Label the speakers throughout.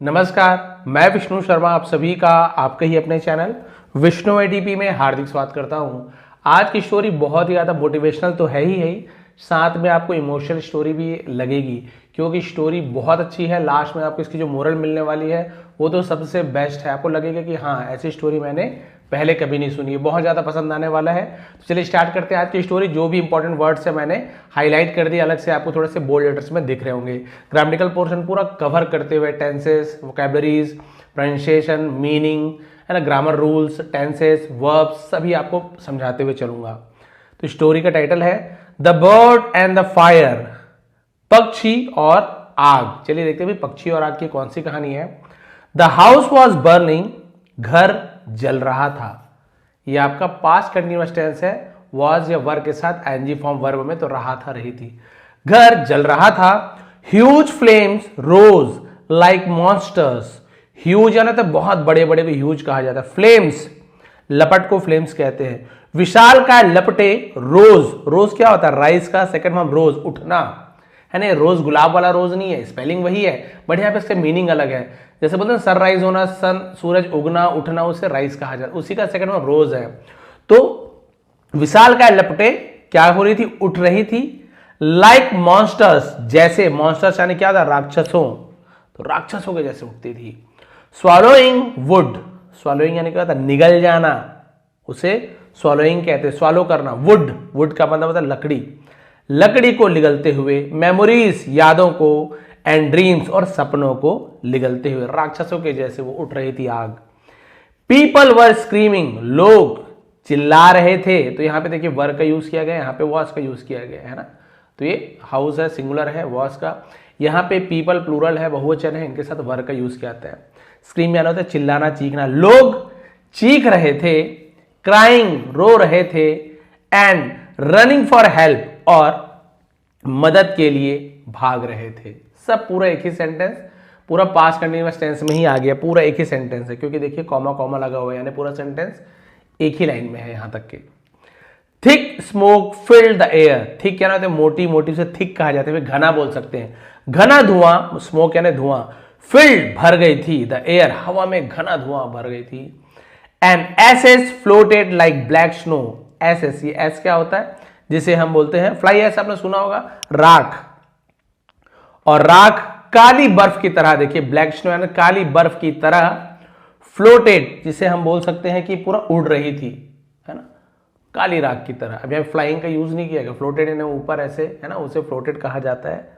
Speaker 1: नमस्कार, मैं विष्णु शर्मा आप सभी का आपके ही अपने चैनल विष्णु एडीपी में हार्दिक स्वागत करता हूं। आज की स्टोरी बहुत ही ज़्यादा मोटिवेशनल तो है ही, साथ में आपको इमोशनल स्टोरी भी लगेगी क्योंकि स्टोरी बहुत अच्छी है। लास्ट में आपको इसकी जो मोरल मिलने वाली है वो तो सबसे बेस्ट है। आपको लगेगा कि हाँ, ऐसी स्टोरी मैंने पहले कभी नहीं सुनी है, बहुत ज़्यादा पसंद आने वाला है। तो चलिए स्टार्ट करते हैं आज की स्टोरी। जो भी इंपॉर्टेंट वर्ड्स है मैंने हाईलाइट कर दिया अलग से, आपको थोड़े से बोल्ड लेटर्स में दिख रहे होंगे। ग्रामेटिकल पोर्शन पूरा कवर करते हुए टेंसेस, वोकैबुलरीज, प्रोनाउंसिएशन, मीनिंग है ना, ग्रामर रूल्स, टेंसेस, वर्ब्स सभी आपको समझाते हुए चलूंगा। तो स्टोरी का टाइटल है the bird and the fire, पक्षी और आग। चलिए देखते हैं पक्षी और आग की कौन सी कहानी है। द हाउस वॉज बर्निंग, घर जल रहा था। यह आपका पास्ट कंटिन्यूअस टेंस है, वॉज या वर के साथ आईएनजी फॉर्म वर्ब में, तो रहा था रही थी। घर जल रहा था। ह्यूज फ्लेम्स रोज लाइक मॉन्स्टर्स। ह्यूज यानी तो बहुत बड़े बड़े भी ह्यूज कहा जाता है। फ्लेम्स, लपट को फ्लेम्स कहते हैं। विशाल का लपटे रोज, रोज क्या होता है? राइस का सेकंड फॉर्म रोज, उठना है ना। रोज गुलाब वाला रोज नहीं है, स्पेलिंग वही है बट यहाँ पे इसका मीनिंग अलग है। जैसे बोलते हैं सनराइज होना, सन सूरज उगना, उठना, उसे राइज कहा जाता है, उसी का सेकंड फॉर्म रोज है। तो विशाल का लपटे क्या हो रही थी? उठ रही थी। लाइक मॉन्स्टर्स, जैसे मॉन्स्टर्स यानी क्या था? राक्षसों, तो राक्षसों के जैसे उठती थी। स्वॉलोइंग वुड, स्वॉलोइंग यानी क्या होता है? निगल जाना, उसे स्वॉलोइंग कहते हैं, स्वॉलो करना। वुड, वुड का मतलब होता है लकड़ी, लकड़ी को निगलते हुए। मेमोरीज, यादों को। एंड ड्रीम्स, और सपनों को निगलते हुए। राक्षसों के जैसे वो उठ रही थी आग। पीपल वर स्क्रीमिंग, लोग चिल्ला रहे थे। तो यहां पे देखिए वर का यूज किया गया, यहां पे वॉज का यूज किया गया है ना। तो ये हाउस है, सिंगुलर है, वॉज का। यहां पे पीपल प्लूरल है, बहुवचन है, इनके साथ वर का यूज किया जाता है। स्क्रीम यानी होता है चिल्लाना, चीखना। लोग चीख रहे थे। क्राइंग, रो रहे थे। एंड रनिंग फॉर हेल्प, और मदद के लिए भाग रहे थे। सब पूरा एक ही सेंटेंस, पूरा पास्ट कंटिन्यूअस टेंस में ही आ गया, पूरा एक ही सेंटेंस है क्योंकि देखिए कॉमा कॉमा लगा हुआ है, यानी पूरा सेंटेंस एक ही लाइन में है यहां तक के। Thick smoke filled the air, thick क्या होता है? मोटी, मोटी से थिक कहा जाता है, घना बोल सकते हैं। घना धुआं, स्मोक यानी धुआं। फिल्ड भर गई थी, द एयर हवा में घना धुआं भर गई थी। And ashes floated like black snow, ashes, ये एस क्या होता है? जिसे हम बोलते हैं फ्लाई एस, आपने सुना होगा, राख। और राख काली बर्फ की तरह, देखिए ब्लैक स्नो यानी काली बर्फ की तरह। फ्लोटेड, जिसे हम बोल सकते हैं कि पूरा उड़ रही थी, है ना, काली राख की तरह। अब यहां फ्लाइंग का यूज नहीं किया गया, फ्लोटेड यानी ऊपर ऐसे, है ना, उसे फ्लोटेड कहा जाता है।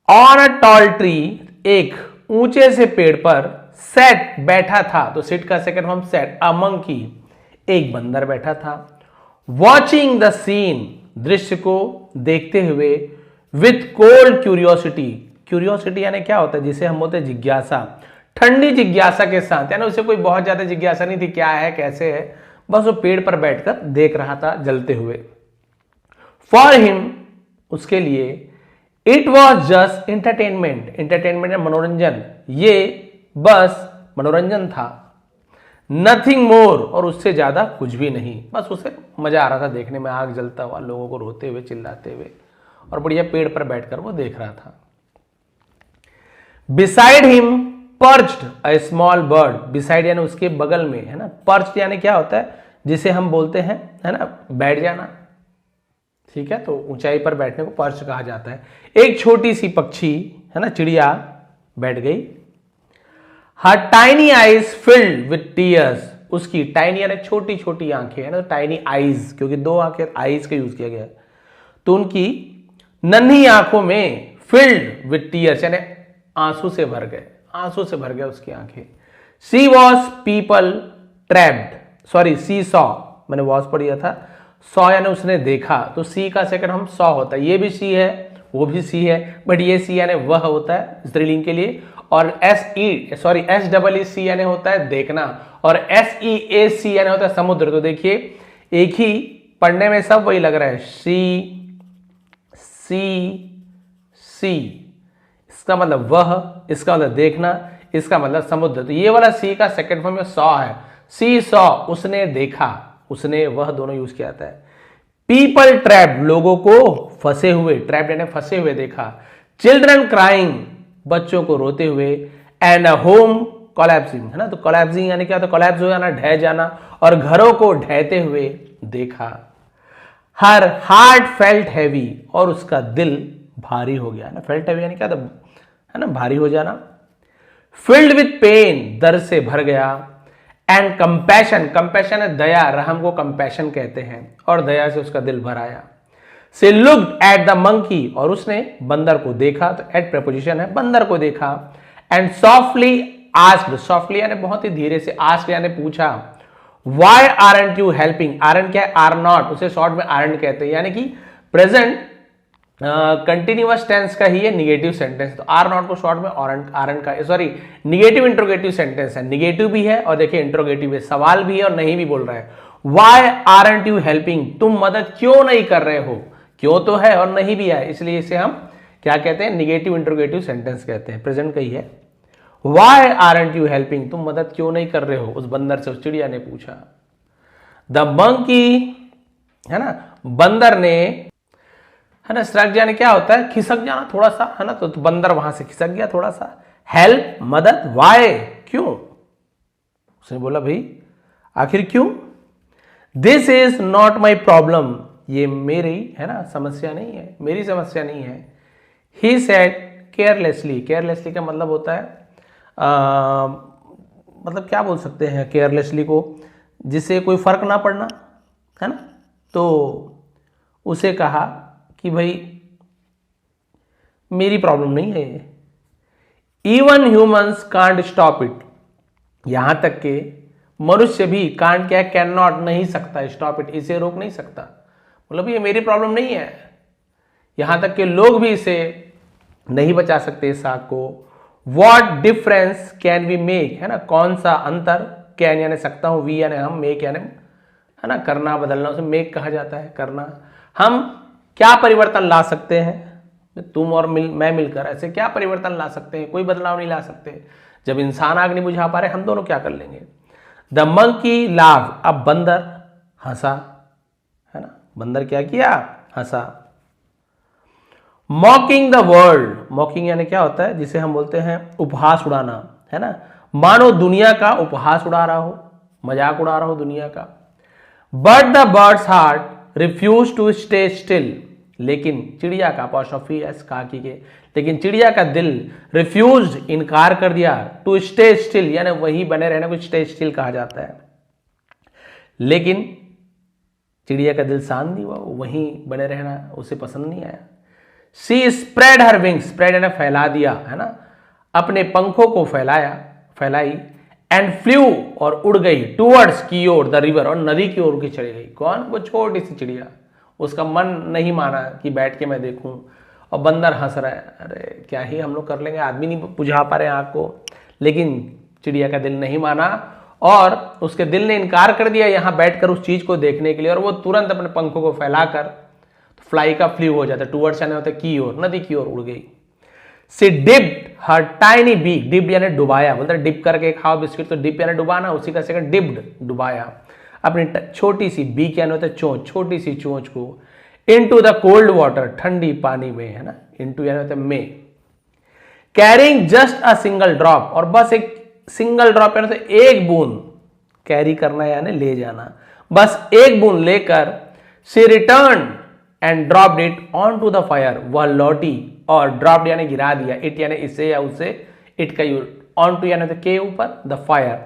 Speaker 1: ऑन अ टॉल ट्री, एक ऊंचे से पेड़ पर। सेट, बैठा था, तो सिट का second form set. A monkey, एक बंदर बैठा था। वॉचिंग द सीन, दृश्य को देखते हुए। विथ कोल्ड क्यूरियोसिटी, क्यूरियोसिटी यानी क्या होता है? जिसे हम बोलते हैं जिज्ञासा, ठंडी जिज्ञासा के साथ, यानी उसे कोई बहुत ज्यादा जिज्ञासा नहीं थी क्या है कैसे है, बस वो पेड़ पर बैठकर देख रहा था जलते हुए। फॉर हिम, उसके लिए। It was just entertainment, entertainment या मनोरंजन, ये बस मनोरंजन था। नथिंग मोर, और उससे ज्यादा कुछ भी नहीं, बस उसे मजा आ रहा था देखने में, आग जलता हुआ, लोगों को रोते हुए, चिल्लाते हुए, और बढ़िया पेड़ पर बैठकर वो देख रहा था। Beside him perched a small bird, beside यानी उसके बगल में, है ना। पर्च्ड यानी क्या होता है? जिसे हम बोलते हैं, है ना, बैठ जाना, ठीक है। तो ऊंचाई पर बैठने को पर्च कहा जाता है। एक छोटी सी पक्षी, है ना, चिड़िया बैठ गई। हर tiny eyes filled with tears, उसकी टाइनी यानी छोटी छोटी आंखें, है ना, टाइनी आईज, क्योंकि दो आंखें, आईज का यूज किया गया है, तो उनकी नन्ही आंखों में फिल्ड विथ टीयर्स यानी आंसू से भर गए, आंसू से भर गए उसकी आंखें। She was people trapped, sorry she saw, मैंने वॉज पढ़िया था, सॉ यानी उसने देखा, तो सी का सेकंड हम सॉ होता है। ये भी सी है, वो भी सी है, बट ये सी यानी वह होता है स्त्रीलिंग के लिए। और एस डबल ई सी यानी होता है देखना, और एस ई ए सी यानी होता है समुद्र। तो देखिए एक ही पढ़ने में सब वही लग रहा है, सी सी सी, इसका मतलब वह, इसका मतलब देखना, इसका मतलब समुद्र। तो ये वाला सी का सेकंड फॉर्म में सॉ है। सी सॉ, उसने देखा, उसने वह दोनों यूज किया जाता है। पीपल ट्रैप, लोगों को फंसे हुए, ट्रैप यानी फंसे हुए देखा। चिल्ड्रन क्राइंग, बच्चों को रोते हुए, एंड अ होम कोलैप्सिंग, है ना, तो कोलैप्सिंग यानी क्या, तो कोलैप्स हो जाना, ढह जाना, और घरों को ढहते हुए देखा। हर हार्ट फेल्ट हैवी, और उसका दिल भारी हो गया ना, फेल्ट हैवी यानी क्या, तो है ना भारी हो जाना। फिल्ड विथ पेन, दर्द से भर गया, एंड कंपैशन, कंपैशन है दया, रहम को कंपैशन कहते हैं, और दया से उसका दिल भर आया। से लुक्ड एट द मंकी, और उसने बंदर को देखा, तो एट प्रपोजिशन है, बंदर को देखा, एंड सॉफ्टली आस्क्ड, सॉफ्टली यानी बहुत ही धीरे से, आस्क्ड यानी पूछा, why aren't you helping, aren't क्या है, आर नॉट, उसे शॉर्ट में आरंट कहते हैं, यानी कि प्रेजेंट कंटिन्यूअस टेंस का ही है निगेटिव सेंटेंस, तो आर नॉट को शॉर्ट में आरंट का, सॉरी निगेटिव इंट्रोगेटिव सेंटेंस है, निगेटिव भी है और देखिए इंट्रोगेटिव है, सवाल भी है और नहीं भी बोल रहा है। व्हाई आरंट यू हेल्पिंग, तुम मदद क्यों नहीं कर रहे हो, क्यों तो है और नहीं भी है, इसलिए इसे हम क्या कहते हैं, निगेटिव इंट्रोगेटिव सेंटेंस कहते हैं, प्रेजेंट का ही है। व्हाई आरंट यू हेल्पिंग, तुम मदद क्यों नहीं कर रहे हो, उस बंदर से, उस चिड़िया ने पूछा। द मंकी, है ना, बंदर ने, है ना, स्ट्रक यानी क्या होता है, खिसक जाना थोड़ा सा, है ना, तो बंदर वहां से खिसक गया थोड़ा सा। हेल्प, मदद, वाई, क्यों, उसने बोला भाई आखिर क्यों। This is not my problem, ये मेरी, है ना, समस्या नहीं है, मेरी समस्या नहीं है। ही सेड केयरलेसली, केयरलेसली का मतलब होता है मतलब क्या बोल सकते हैं केयरलेसली को, जिससे कोई फर्क ना पड़ना, है ना, तो उसे कहा कि भाई मेरी प्रॉब्लम नहीं है ये। Even humans can't stop it, यहां तक के मनुष्य भी, कांट क्या है, कैन नॉट, नहीं सकता, स्टॉप इट, इसे रोक नहीं सकता, मतलब ये मेरी प्रॉब्लम नहीं है, यहां तक के लोग भी इसे नहीं बचा सकते इस आग को। What difference can we make, है ना, कौन सा अंतर, कैन यानी सकता हूं, वी यानी हम, मेक यानी, है ना, करना बदलना, उसे मेक कहा जाता है, करना। हम क्या परिवर्तन ला सकते हैं, तुम और मैं मिलकर ऐसे क्या परिवर्तन ला सकते हैं, कोई बदलाव नहीं ला सकते, जब इंसान आग नहीं बुझा पा रहे, हम दोनों क्या कर लेंगे। द मंकी लाफ, अब बंदर हंसा, है ना, बंदर क्या किया, हंसा। मॉकिंग द वर्ल्ड, मॉकिंग यानी क्या होता है, जिसे हम बोलते हैं उपहास उड़ाना, है ना, मानो दुनिया का उपहास उड़ा रहा हो, मजाक उड़ा रहा हो दुनिया का। But the bird's heart refuse to stay still, लेकिन चिड़िया का, अपॉस्ट्रोफी एस काकी के, लेकिन चिड़िया का दिल रिफ्यूज्ड, इनकार कर दिया, टू स्टे स्टिल यानी वही बने रहने को स्टे स्टिल कहा जाता है, लेकिन चिड़िया का दिल शांत नहीं हुआ, वहीं बने रहना उसे पसंद नहीं आया। सी स्प्रेड हर विंग्स, स्प्रेड यानी फैला दिया, है ना, अपने पंखों को फैलाई, एंड फ्लू और उड़ गई, टूवर्ड्स की ओर, द रिवर, और नदी की ओर की चली गई। कौन, वो छोटी सी चिड़िया, उसका मन नहीं माना कि बैठ के मैं देखूं, और बंदर हंस रहा है, अरे क्या ही हम लोग कर लेंगे, आदमी नहीं बुझा पा रहे आग को, लेकिन चिड़िया का दिल नहीं माना और उसके दिल ने इनकार कर दिया यहां बैठकर उस चीज को देखने के लिए, और वो तुरंत अपने पंखों को फैलाकर, तो फ्लाई का फ्लू हो जाता है, टूवर्ड्स यानी होता है की ओर, नदी की ओर उड़ गई। सी डिप्ड हर टाइनी बीक, डिप्ड यानी डुबाया, बोलते हैं डिप करके खाओ बिस्किट, तो डिप यानी डुबाना, उसी का सेकंड डिप्ड, डुबाया, अपनी छोटी सी, बीक यानी होता है चोंच, छोटी सी चोंच को, इनटू द कोल्ड वाटर, ठंडी पानी में, है ना, इनटू यानी होता है में, carrying just a single drop, और बस एक सिंगल ड्रॉप यानी होता है एक बूंद, कैरी करना यानी ले जाना, बस एक बूंद लेकर, she return and dropped it on to the fire, वह लौटी और ड्रॉप्ड यानी गिरा दिया, इट यानी इसे या उसे, इट का यूज, ऑन टू यानी के ऊपर, द फायर,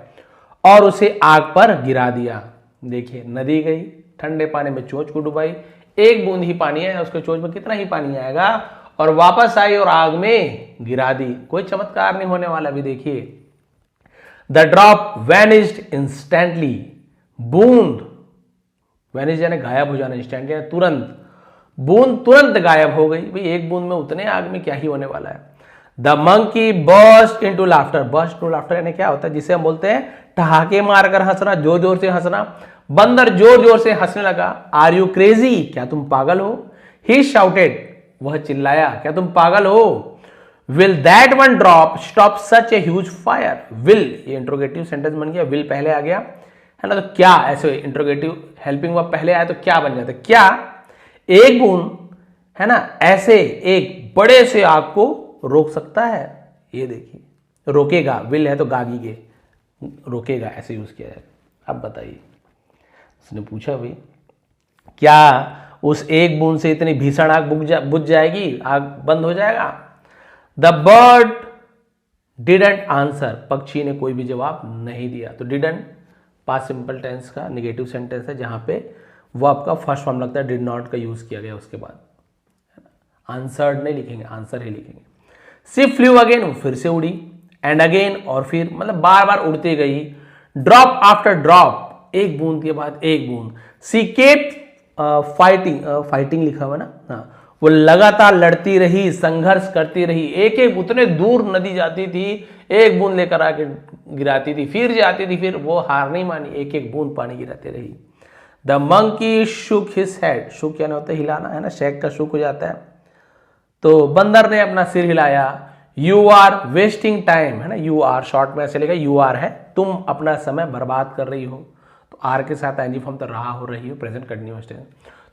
Speaker 1: और उसे आग पर गिरा दिया। देखिए नदी गई, ठंडे पानी में चोंच को डुबाई, एक बूंद ही पानी है, उसके चोंच में कितना ही पानी आएगा, और वापस आई और आग में गिरा दी, कोई चमत्कार नहीं होने वाला। भी देखिए, द ड्रॉप वैनिश्ड इंस्टेंटली, बूंद, वैनिश यानी गायब हो जाना, इंस्टेंट यानी तुरंत, बूंद तुरंत गायब हो गई, भाई एक बूंद में उतने आग में क्या ही होने वाला है। The monkey burst into laughter, burst to laughter यानी क्या होता है, जिसे हम बोलते हैं ठहाके मारकर हंसना, जोर जोर से हंसना। बंदर जोर जोर से हंसने लगा। आर यू क्रेजी, क्या तुम पागल हो। ही शाउटेड, वह चिल्लाया, क्या तुम पागल हो। Will that one drop stop such a huge fire, will, ये इंट्रोगेटिव सेंटेंस बन गया, विल पहले आ गया, है ना, तो क्या, ऐसे इंट्रोगेटिव हेल्पिंग वर्ब पहले आया तो क्या बन जाता, क्या एक बूंद, है ना, ऐसे एक बड़े से आग को रोक सकता है। ये देखिए रोकेगा, विल है तो गागी के रोकेगा ऐसे यूज किया जाएगा। अब बताइए, उसने पूछा भाई क्या उस एक बूंद से इतनी भीषण आग बुझ जाएगी, आग बंद हो जाएगा? द बर्ड डिडंट आंसर, पक्षी ने कोई भी जवाब नहीं दिया। तो डिडंट पास्ट सिंपल टेंस का निगेटिव सेंटेंस है जहां पे वो आपका फर्स्ट फॉर्म लगता है, डिड नॉट का यूज किया गया उसके बाद। आंसर्ड नहीं लिखेंगे, आंसर ही लिखेंगे। सी फ्लू अगेन, वो फिर से उड़ी, एंड अगेन और फिर, मतलब बार बार उड़ती गई। ड्रॉप आफ्टर ड्रॉप, एक बूंद के बाद एक बूंद। सी केप्ट फाइटिंग लिखा हुआ ना, हाँ, वो लगातार लड़ती रही, संघर्ष करती रही। एक एक उतने दूर नदी जाती थी, एक बूंद लेकर आके गिराती थी, फिर जाती थी, फिर वो हार नहीं मानी, एक एक बूंद पानी गिराती रही। The monkey shook his head, shook क्या होता है हिलाना, है ना, शेक का शुक हो जाता है। तो बंदर ने अपना सिर हिलाया। यू आर वेस्टिंग टाइम, है ना, यू आर शॉर्ट में ऐसे लिखा, यू आर है तुम अपना समय बर्बाद कर रही हो। तो आर के साथ एनजी फॉर्म तो रहा हो रही हो, प्रेजेंट कंटिन्यूअस टेंस,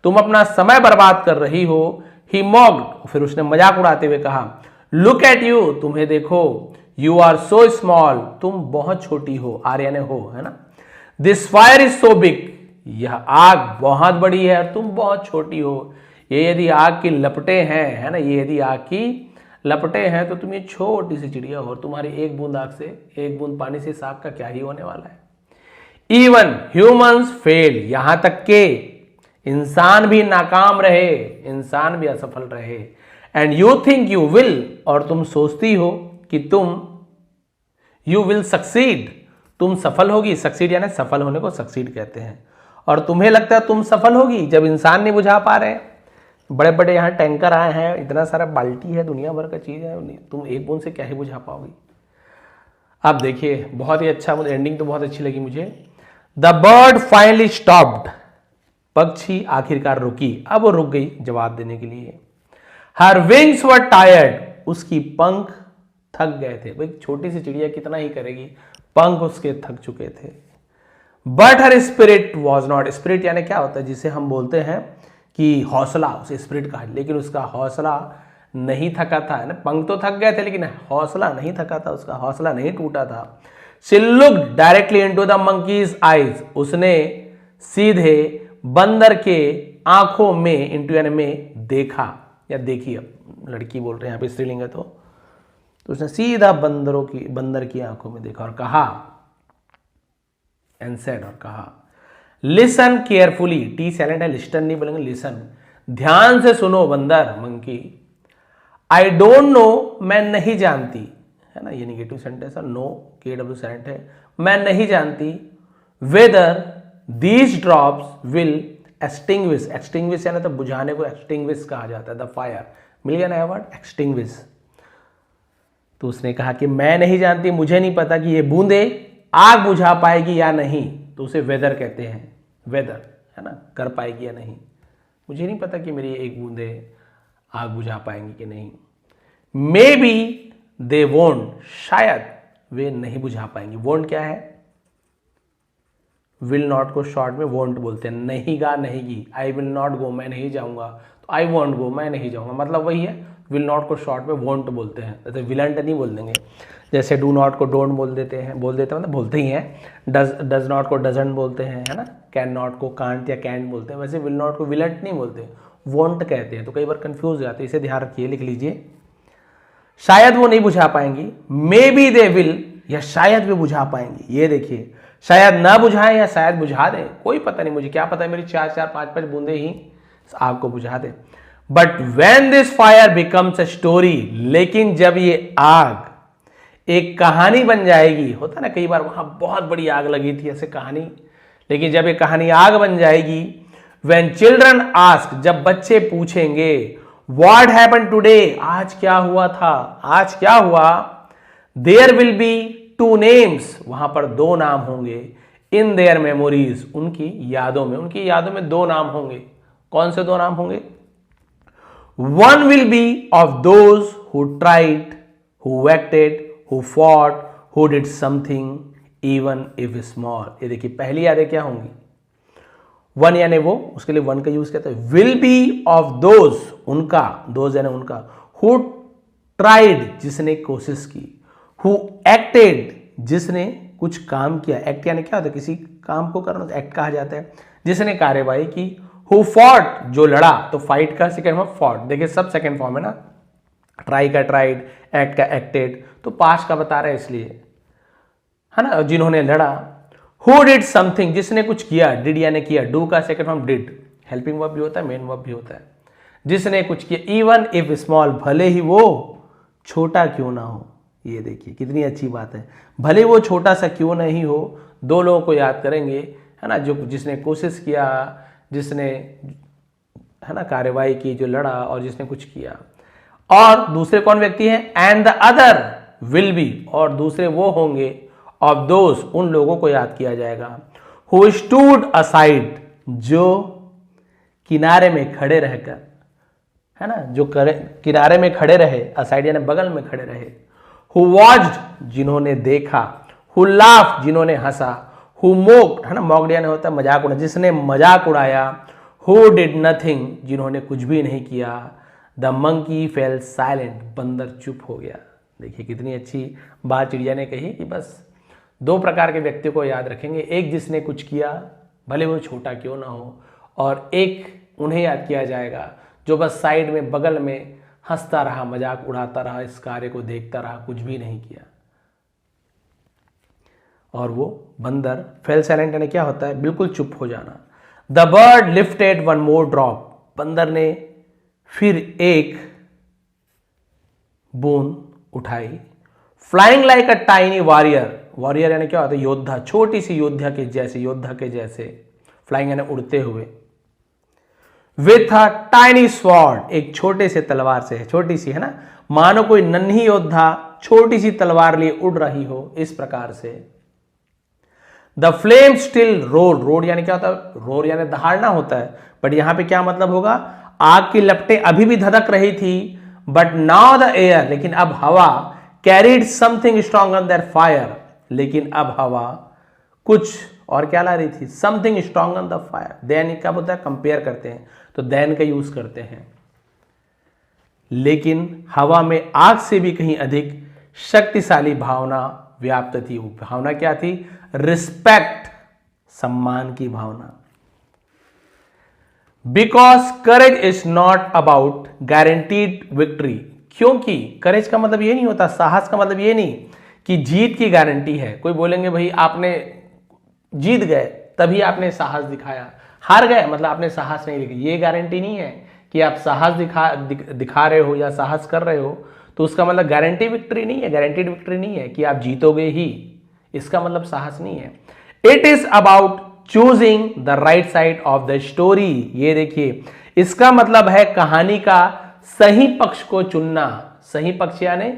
Speaker 1: तुम अपना समय बर्बाद कर रही हो। ही मॉक्ड, फिर उसने मजाक उड़ाते हुए कहा, लुक एट यू, तुम्हें देखो, यू आर सो स्मॉल, तुम बहुत छोटी हो, आर यानी हो, है ना। This fire is so big, यह आग बहुत बड़ी है और तुम बहुत छोटी हो। ये यदि आग की लपटें हैं, है ना, ये यदि आग की लपटें हैं तो तुम ये छोटी सी चिड़िया हो, तुम्हारी एक बूंद आग से, एक बूंद पानी से इस आग का क्या ही होने वाला है। इवन ह्यूमंस फेल, यहां तक के इंसान भी नाकाम रहे, इंसान भी असफल रहे। And you think you will, और तुम सोचती हो कि तुम, यू विल सक्सीड, तुम सफल होगी। सक्सीड यानी सफल होने को सक्सीड कहते हैं। और तुम्हें लगता है तुम सफल होगी जब इंसान नहीं बुझा पा रहे। बड़े बड़े यहाँ टैंकर आए हैं, इतना सारा बाल्टी है, दुनिया भर का चीज है, तुम एक बूंद से क्या ही बुझा पाओगी। अब देखिए बहुत ही अच्छा, एंडिंग तो बहुत अच्छी लगी मुझे। द बर्ड फाइनली स्टॉप्ड, पक्षी आखिरकार रुकी, अब वो रुक गई जवाब देने के लिए। हर विंग्स वर टायर्ड, उसकी पंख थक गए थे। भाई छोटी सी चिड़िया कितना ही करेगी, पंख उसके थक चुके थे। But her spirit was not, spirit यानी क्या होता है, जिसे हम बोलते हैं कि हौसला, उसे स्पिरिट कहा, लेकिन उसका हौसला नहीं थका था, ना, पंख तो थक गए थे लेकिन हौसला नहीं थका था, उसका हौसला नहीं टूटा था। She looked directly into the monkeys eyes, उसने सीधे बंदर के आंखों में, इंटू यानी में, देखा या देखी, अब लड़की बोल रहे हैं यहाँ पे स्त्रीलिंग है तो उसने सीधा बंदर की आंखों में देखा और कहा, एंड सेड, और कहा, लिसन केयरफुली, टी साइलेंट है, लिस्टन नहीं बोलेंगे, लिसन, ध्यान से सुनो बंदर, मंकी। आई डोंट नो, मैं नहीं जानती, है ना, ये निगेटिव सेंटेंस है, नो के डब्ल्यू साइलेंट है, मैं नहीं जानती। Whether these drops will extinguish, extinguish यानी तो बुझाने को एक्सटिंग्विश कहा जाता है, द फायर, मिल गया ना वर्ड एक्सटिंग्विश। तो उसने कहा कि मैं नहीं जानती, मुझे नहीं पता कि ये बूंदे आग बुझा पाएगी या नहीं। तो उसे वेदर कहते हैं, वेदर, है ना, कर पाएगी या नहीं, मुझे नहीं पता कि मेरी एक बूंदे आग बुझा पाएंगी कि नहीं। मे बी दे वोंट, शायद वे नहीं बुझा पाएंगी। वोंट क्या है, विल नॉट को शॉर्ट में वोंट बोलते हैं, नहीं गा नहीं गी। आई विल नॉट गो, मैं नहीं जाऊंगा, तो आई वोंट गो, मैं नहीं जाऊंगा, मतलब वही है। विल नॉट को शॉर्ट में वोंट बोलते हैं, जैसे विलंट नहीं बोल देंगे, जैसे डू नॉट को डोंट बोल देते हैं, मतलब बोलते ही हैं। डज नॉट को डजंट बोलते हैं, है ना, कैन नॉट को कांट या कैन बोलते हैं, वैसे विल नॉट को विलंट नहीं बोलते, वोंट कहते हैं। तो कई बार कंफ्यूज हो जाते हैं, इसे ध्यान रखिए, लिख लीजिए। शायद वो नहीं बुझा पाएंगी, मे बी दे विल, या शायद वे बुझा पाएंगी। ये देखिए, शायद ना बुझाएं या शायद बुझा दें, कोई पता नहीं, मुझे क्या पता है, मेरी 4-4, 5-5 बूंदे ही आग को बुझा दे। But when this fire becomes a story, लेकिन जब ये आग एक कहानी बन जाएगी, होता ना कई बार वहां बहुत बड़ी आग लगी थी ऐसे कहानी, लेकिन जब ये कहानी आग बन जाएगी, व्हेन चिल्ड्रन आस्क, जब बच्चे पूछेंगे, व्हाट हैपेंड टुडे, आज क्या हुआ था, आज क्या हुआ, देयर विल बी 2 नेम्स, वहां पर 2 नाम होंगे, इन देयर मेमोरीज, उनकी यादों में, उनकी यादों में 2 नाम होंगे। कौन से 2 नाम होंगे? One will be of those who tried, who acted, who fought, who did something even if small। ये देखिए पहली यादें क्या होंगी, वन यानी वो, उसके लिए वन का यूज करते हैं। विल बी ऑफ दोज, उनका, दोज यानी उनका, हु ट्राइड जिसने कोशिश की, हु एक्टेड जिसने कुछ काम किया, एक्ट यानी क्या होता है, किसी काम को करना तो एक्ट कहा जाता है, जिसने कार्यवाही की, हु फॉट जो लड़ा, तो फाइट का सेकेंड फॉर्म फॉट, देखिए सब सेकेंड फॉर्म है ना, ट्राई का ट्राइड, एक्ट का एक्टेड, तो पास्ट का बता रहे हैं इसलिए, है ना, जिन्होंने लड़ा। हु डिड समथिंग जिसने कुछ किया, डिड यानी किया, डू का second form did, helping verb भी होता है, मेन वर्ब भी होता है, जिसने कुछ किया, इवन इफ स्मॉल भले ही वो छोटा क्यों ना हो, ये देखिए कितनी अच्छी बात है, भले वो छोटा सा क्यों नहीं हो, दो लोगों को याद करेंगे, है ना, जो जिसने कोशिश किया, जिसने, है ना, कार्यवाही की, जो लड़ा और जिसने कुछ किया। और दूसरे कौन व्यक्ति हैं, and the other will be, और दूसरे वो होंगे, ऑफ दोस उन लोगों को याद किया जाएगा, हु स्टूड असाइड जो किनारे में खड़े रहकर, है ना, जो किनारे में खड़े रहे, असाइड यानी बगल में खड़े रहे, हु वॉच्ड जिन्होंने देखा, हु लाफ्ड जिन्होंने हंसा, हु मोक्ड, है ना, मॉक्ड यानी होता है मजाक उड़ाना, जिसने मजाक उड़ाया, हु डिड नथिंग जिन्होंने कुछ भी नहीं किया, द मंकी फेल साइलेंट बंदर चुप हो गया। देखिए कितनी अच्छी बात चिड़िया ने कही कि बस दो प्रकार के व्यक्ति को याद रखेंगे, एक जिसने कुछ किया भले वो छोटा क्यों ना हो, और एक उन्हें याद किया जाएगा जो बस साइड में बगल में हंसता रहा, मजाक उड़ाता रहा, इस कार्य को देखता रहा, कुछ भी नहीं किया। और वो बंदर फेल साइलेंट यानी क्या होता है, बिल्कुल चुप हो जाना। The bird lifted one more drop, बंदर ने फिर एक बूंद उठाई। Flying like a tiny warrior, warrior यानी क्या होता है, योद्धा, छोटी सी योद्धा के जैसे, योद्धा के जैसे, फ्लाइंग यानी उड़ते हुए। विथ अ टाइनी स्वॉर्ड, एक छोटे से तलवार से, छोटी सी, है ना, मानो कोई नन्ही योद्धा छोटी सी तलवार लिए उड़ रही हो, इस प्रकार से। The flame still roll, road यानी क्या होता है, रोर यानी दहाड़ना होता है, बट यहां पे क्या मतलब होगा, आग की लपटें अभी भी धधक रही थी, बट नाउ द एयर, लेकिन अब हवा, carried something stronger than fire, लेकिन अब हवा कुछ और क्या ला रही थी, something stronger the fire, then क्या होता है, कंपेयर करते हैं तो देन का यूज करते हैं, लेकिन हवा में आग से भी कहीं अधिक शक्तिशाली भावना व्याप्त थी। वो भावना क्या थी, रिस्पेक्ट, सम्मान की भावना। Because courage is not about guaranteed victory, क्योंकि करेज का मतलब ये नहीं होता, साहस का मतलब ये नहीं कि जीत की गारंटी है। कोई बोलेंगे भाई आपने जीत गए तभी आपने साहस दिखाया, हार गए मतलब आपने साहस नहीं दिखाया, ये गारंटी नहीं है कि आप साहस दिखा रहे हो या साहस कर रहे हो तो उसका मतलब गारंटी विक्ट्री नहीं है, गारंटीड विक्ट्री नहीं है कि आप जीतोगे ही, इसका मतलब साहस नहीं है। It is about choosing the right side of the story, ये देखिए इसका मतलब है कहानी का सही पक्ष को चुनना। सही पक्ष यानी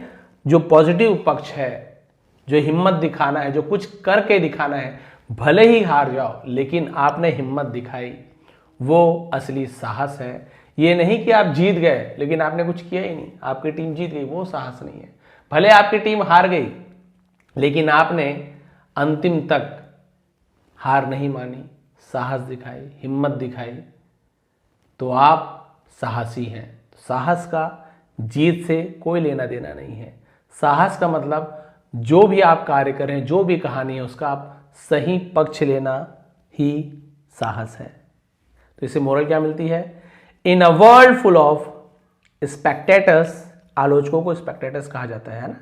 Speaker 1: जो पॉजिटिव पक्ष है, जो हिम्मत दिखाना है, जो कुछ करके दिखाना है, भले ही हार जाओ लेकिन आपने हिम्मत दिखाई, वो असली साहस है। ये नहीं कि आप जीत गए लेकिन आपने कुछ किया ही नहीं, आपकी टीम जीत गई, वो साहस नहीं है। भले आपकी टीम हार गई लेकिन आपने अंतिम तक हार नहीं मानी, साहस दिखाई, हिम्मत दिखाई, तो आप साहसी हैं। साहस का जीत से कोई लेना देना नहीं है। साहस का मतलब जो भी आप कार्य करें, जो भी कहानी है, उसका आप सही पक्ष लेना ही साहस है। तो इससे मोरल क्या मिलती है, in a world full of spectators, आलोचकों को स्पेक्टेटर्स कहा जाता है ना,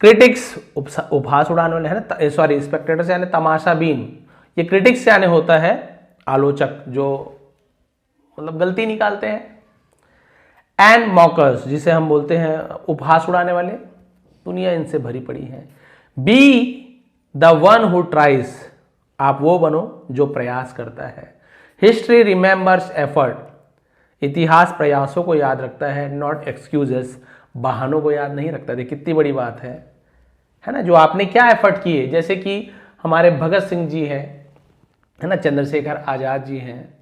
Speaker 1: क्रिटिक्स उपहास उड़ाने वाले, है ना, सॉरी स्पेक्टेटर्स यानी तमाशाबीन, ये क्रिटिक्स यानी होता है आलोचक जो मतलब गलती निकालते हैं, एंड मॉकर्स जिसे हम बोलते हैं उपहास उड़ाने वाले, दुनिया इनसे भरी पड़ी है। Be the one who tries, आप वो बनो जो प्रयास करता है। हिस्ट्री रिमेंबर्स एफर्ट, इतिहास प्रयासों को याद रखता है, नॉट एक्सक्यूजेस, बहानों को याद नहीं रखता। देखिए कितनी बड़ी बात है ना, जो आपने क्या एफर्ट किए, जैसे कि हमारे भगत सिंह जी हैं, है ना, चंद्रशेखर आजाद जी हैं,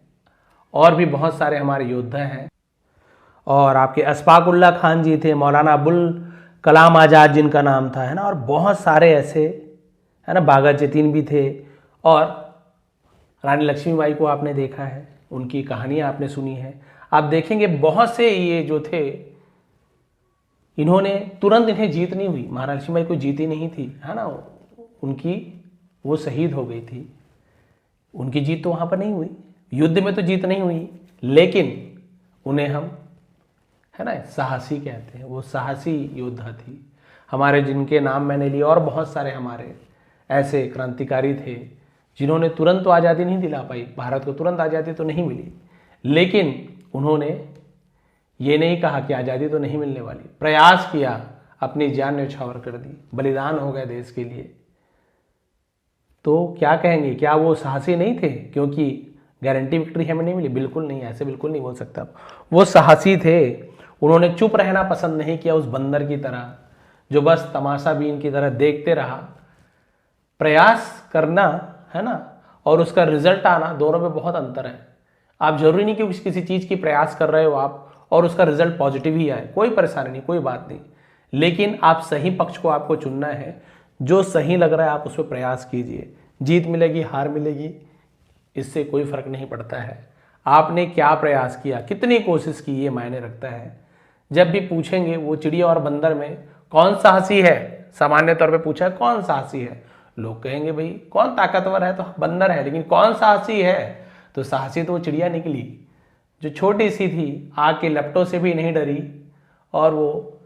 Speaker 1: और भी बहुत सारे हमारे योद्धा हैं, और आपके अशफाक उल्लाह खान जी थे, मौलाना अबुल कलाम आजाद जिनका नाम था, है ना, और बहुत सारे ऐसे, है ना, बागा जतीन भी थे, और रानी लक्ष्मीबाई को आपने देखा है, उनकी कहानियाँ आपने सुनी है। आप देखेंगे बहुत से ये जो थे इन्होंने तुरंत, इन्हें जीत नहीं हुई, महारानी लक्ष्मीबाई कोई जीती नहीं थी, है ना, उनकी वो शहीद हो गई थी, उनकी जीत तो वहाँ पर नहीं हुई, युद्ध में तो जीत नहीं हुई, लेकिन उन्हें हम, है ना, साहसी कहते हैं, वो साहसी योद्धा थी। हमारे जिनके नाम मैंने लिए और बहुत सारे हमारे ऐसे क्रांतिकारी थे जिन्होंने तुरंत तो आज़ादी नहीं दिला पाई, भारत को तुरंत आज़ादी तो नहीं मिली, लेकिन उन्होंने ये नहीं कहा कि आज़ादी तो नहीं मिलने वाली, प्रयास किया, अपनी जान न्यौछावर कर दी, बलिदान हो गए देश के लिए। तो क्या कहेंगे, क्या वो साहसी नहीं थे क्योंकि गारंटी विक्ट्री हमें नहीं मिली? बिल्कुल नहीं, ऐसे बिल्कुल नहीं बोल सकता। वो साहसी थे, उन्होंने चुप रहना पसंद नहीं किया उस बंदर की तरह जो बस तमाशा बीन की तरह देखते रहा। प्रयास करना, है ना, और उसका रिजल्ट आना, दोनों में बहुत अंतर है। आप जरूरी नहीं कि किसी चीज़ की प्रयास कर रहे हो आप और उसका रिजल्ट पॉजिटिव ही आए, कोई परेशानी नहीं, कोई बात नहीं, लेकिन आप सही पक्ष को आपको चुनना है, जो सही लग रहा है आप उस पर प्रयास कीजिए। जीत मिलेगी, हार मिलेगी, इससे कोई फर्क नहीं पड़ता है, आपने क्या प्रयास किया, कितनी कोशिश की, ये मायने रखता है। जब भी पूछेंगे वो चिड़िया और बंदर में कौन साहसी है, सामान्य तौर पे पूछा है कौन साहसी है, लोग कहेंगे भाई कौन ताकतवर है, तो बंदर है, लेकिन कौन साहसी है, तो साहसी तो वो चिड़िया निकली जो छोटी सी थी, आग के लपटों से भी नहीं डरी, और वो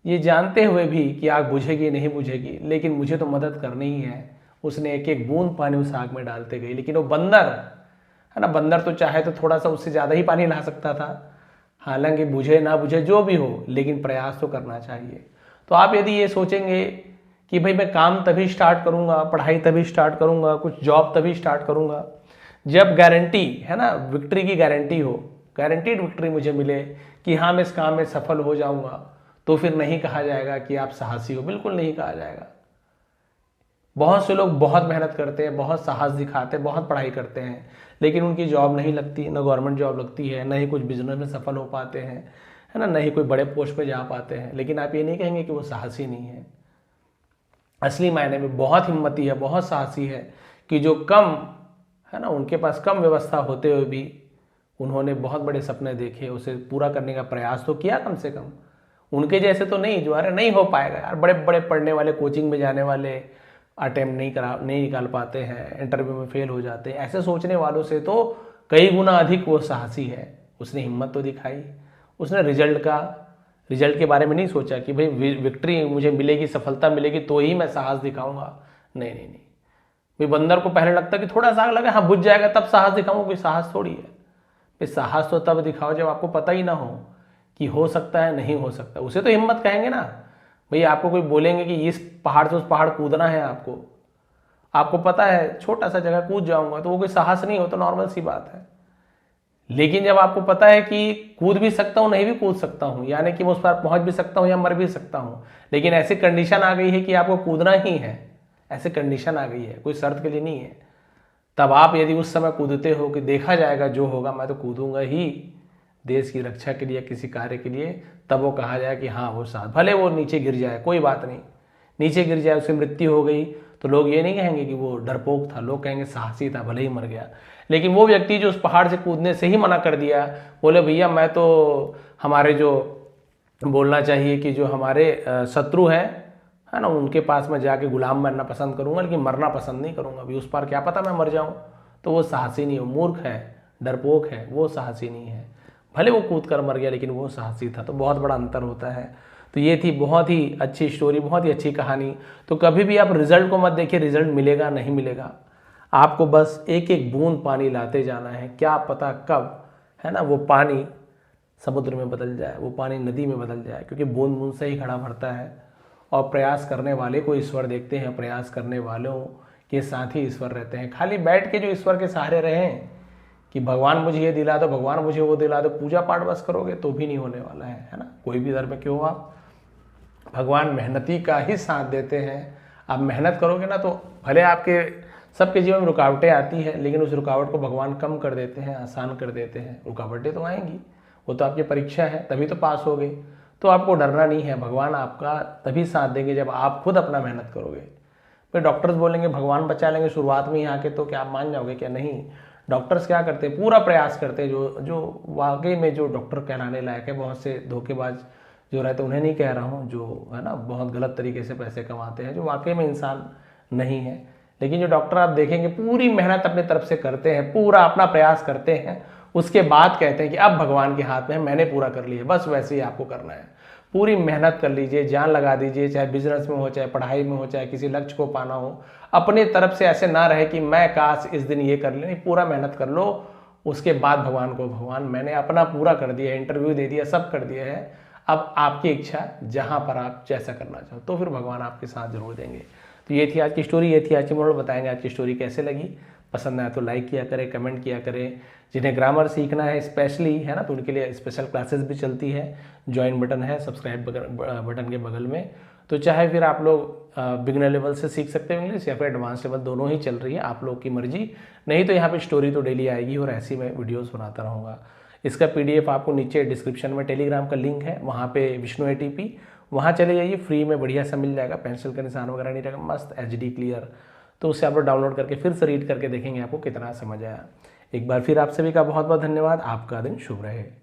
Speaker 1: ये जानते हुए भी कि आग बुझेगी नहीं बुझेगी, लेकिन मुझे तो मदद करनी ही है, उसने एक एक बूंद पानी उस आग में डालते गई। लेकिन वो बंदर, है ना, बंदर तो चाहे तो थोड़ा सा उससे ज़्यादा ही पानी ला सकता था, हालांकि बुझे ना बुझे जो भी हो, लेकिन प्रयास तो करना चाहिए। तो आप यदि ये सोचेंगे कि भाई मैं काम तभी स्टार्ट करूंगा, पढ़ाई तभी स्टार्ट करूंगा, कुछ जॉब तभी स्टार्ट करूंगा जब गारंटी, है ना, विक्ट्री की गारंटी हो, गारंटीड विक्ट्री मुझे मिले कि हाँ मैं इस काम में सफल हो जाऊंगा, तो फिर नहीं कहा जाएगा कि आप साहसी हो, बिल्कुल नहीं कहा जाएगा। बहुत से लोग बहुत मेहनत करते हैं, बहुत साहस दिखाते हैं, बहुत पढ़ाई करते हैं, लेकिन उनकी जॉब नहीं लगती, ना गवर्नमेंट जॉब लगती है, ना ही कुछ बिजनेस में सफल हो पाते हैं, है ना, ना ही कोई बड़े पोस्ट पे जा पाते हैं। लेकिन आप ये नहीं कहेंगे कि वो साहसी नहीं है। असली मायने में बहुत हिम्मती है, बहुत साहसी है कि जो कम, है ना, उनके पास कम व्यवस्था होते हुए भी उन्होंने बहुत बड़े सपने देखे, उसे पूरा करने का प्रयास तो किया कम से कम। उनके जैसे तो नहीं जो अरे नहीं हो पाएगा यार, बड़े बड़े पढ़ने वाले, कोचिंग में जाने वाले अटेम्प्ट नहीं निकाल पाते हैं, इंटरव्यू में फेल हो जाते हैं, ऐसे सोचने वालों से तो कई गुना अधिक वो साहसी है। उसने हिम्मत तो दिखाई, उसने रिजल्ट के बारे में नहीं सोचा कि भाई विक्ट्री मुझे मिलेगी, सफलता मिलेगी तो ही मैं साहस दिखाऊंगा। नहीं नहीं नहीं, भाई बंदर को पहले लगता कि थोड़ा सा लगा हाँ बुझ जाएगा तब साहस दिखाऊंगा, कोई साहस थोड़ी है। भाई साहस तो तब दिखाओ जब आपको पता ही ना हो कि हो सकता है नहीं हो सकता, उसे तो हिम्मत कहेंगे ना। भाई आपको कोई बोलेंगे कि इस पहाड़ से उस पहाड़ कूदना है, आपको पता है छोटा सा जगह कूद जाऊंगा, तो वो कोई साहस नहीं हो, तो नॉर्मल सी बात है। लेकिन जब आपको पता है कि कूद भी सकता हूं, नहीं भी कूद सकता हूं, यानी कि मैं उस पर पहुंच भी सकता हूं या मर भी सकता हूं, लेकिन ऐसी कंडीशन आ गई है कि आपको कूदना ही है, ऐसी कंडीशन आ गई है, कोई शर्त के लिए नहीं है, तब आप यदि उस समय कूदते हो कि देखा जाएगा जो होगा मैं तो कूदूंगा ही देश की रक्षा के लिए, किसी कार्य के लिए, तब वो कहा जाए कि हाँ वो साथ, भले वो नीचे गिर जाए कोई बात नहीं, नीचे गिर जाए उसकी मृत्यु हो गई, तो लोग ये नहीं कहेंगे कि वो डरपोक था, लोग कहेंगे साहसी था, भले ही मर गया। लेकिन वो व्यक्ति जो उस पहाड़ से कूदने से ही मना कर दिया, बोले भैया मैं तो हमारे जो बोलना चाहिए कि जो हमारे शत्रु है ना, उनके पास में जाके गुलाम बनना पसंद करूंगा, लेकिन मरना पसंद नहीं करूंगा, अभी उस पार क्या पता मैं मर जाऊं, तो वो साहसी नहीं हो, मूर्ख है, डरपोक है, वो साहसी नहीं है। भले वो कूद कर मर गया लेकिन वो साहसी था, तो बहुत बड़ा अंतर होता है। तो ये थी बहुत ही अच्छी स्टोरी, बहुत ही अच्छी कहानी। तो कभी भी आप रिजल्ट को मत देखिए, रिजल्ट मिलेगा नहीं मिलेगा, आपको बस एक एक बूंद पानी लाते जाना है, क्या पता कब, है ना, वो पानी समुद्र में बदल जाए, वो पानी नदी में बदल जाए, क्योंकि बूंद बूंद से ही घड़ा भरता है। और प्रयास करने वाले को ईश्वर देखते हैं, प्रयास करने वालों के साथ ही ईश्वर रहते हैं। खाली बैठ के जो ईश्वर के सहारे रहें कि भगवान मुझे ये दिला दो, भगवान मुझे वो दिला दो, पूजा पाठ बस करोगे तो भी नहीं होने वाला है ना, कोई भी धर्म में क्यों आप, भगवान मेहनती का ही साथ देते हैं। आप मेहनत करोगे ना तो भले आपके सबके जीवन में रुकावटें आती हैं, लेकिन उस रुकावट को भगवान कम कर देते हैं, आसान कर देते हैं। रुकावटें तो आएंगी, वो तो आपकी परीक्षा है, तभी तो पास होगे, तो आपको डरना नहीं है, भगवान आपका तभी साथ देंगे जब आप खुद अपना मेहनत करोगे। फिर डॉक्टर्स बोलेंगे भगवान बचा लेंगे शुरुआत में ही आके, तो क्या आप मान जाओगे क्या? नहीं, डॉक्टर्स क्या करते हैं, पूरा प्रयास करते हैं, जो वाकई में जो डॉक्टर कहलाने लायक है। बहुत से धोखेबाज जो रहते हैं, उन्हें नहीं कह रहा हूँ, जो है ना बहुत गलत तरीके से पैसे कमाते हैं, जो वाकई में इंसान नहीं है। लेकिन जो डॉक्टर आप देखेंगे पूरी मेहनत अपने तरफ से करते हैं, पूरा अपना प्रयास करते हैं, उसके बाद कहते हैं कि अब भगवान के हाथ में है, मैंने पूरा कर लिया, बस वैसे ही आपको करना है। पूरी मेहनत कर लीजिए, जान लगा दीजिए, चाहे बिजनेस में हो, चाहे पढ़ाई में हो, चाहे किसी लक्ष्य को पाना हो। अपने तरफ से ऐसे ना रहे कि मैं काश इस दिन ये कर ले, नहीं, पूरा मेहनत कर लो। उसके बाद भगवान को, भगवान मैंने अपना पूरा कर दिया, इंटरव्यू दे दिया, सब कर दिया है, अब आपकी इच्छा, जहां पर आप जैसा करना चाहो, तो फिर भगवान आपके साथ जरूर देंगे। तो ये थी आज की स्टोरी, ये थी आज की मोरल। बताएंगे आज की स्टोरी कैसे लगी, पसंद आया तो लाइक किया करें, कमेंट किया करें। जिन्हें ग्रामर सीखना है स्पेशली, है ना, तो उनके लिए स्पेशल क्लासेस भी चलती है। ज्वाइन बटन है सब्सक्राइब बटन के बगल में। तो चाहे फिर आप लोग बिगनर लेवल से सीख सकते हैं इंग्लिश, या फिर एडवांस लेवल, दोनों ही चल रही है, आप लोग की मर्जी। नहीं तो यहाँ पे स्टोरी तो डेली आएगी और ऐसी मैं वीडियोस बनाता रहूँगा। इसका PDF आपको नीचे डिस्क्रिप्शन में टेलीग्राम का लिंक है, वहाँ पे विष्णु ATP, वहाँ चले जाइए, फ्री में बढ़िया सा मिल जाएगा, पेंसिल का निशान वगैरह नहीं रहेगा, मस्त HD क्लियर। तो उससे आप लोग डाउनलोड करके फिर से रीड करके देखेंगे, आपको कितना समझ आया। एक बार फिर आप सभी का बहुत बहुत धन्यवाद। आपका दिन शुभ रहे।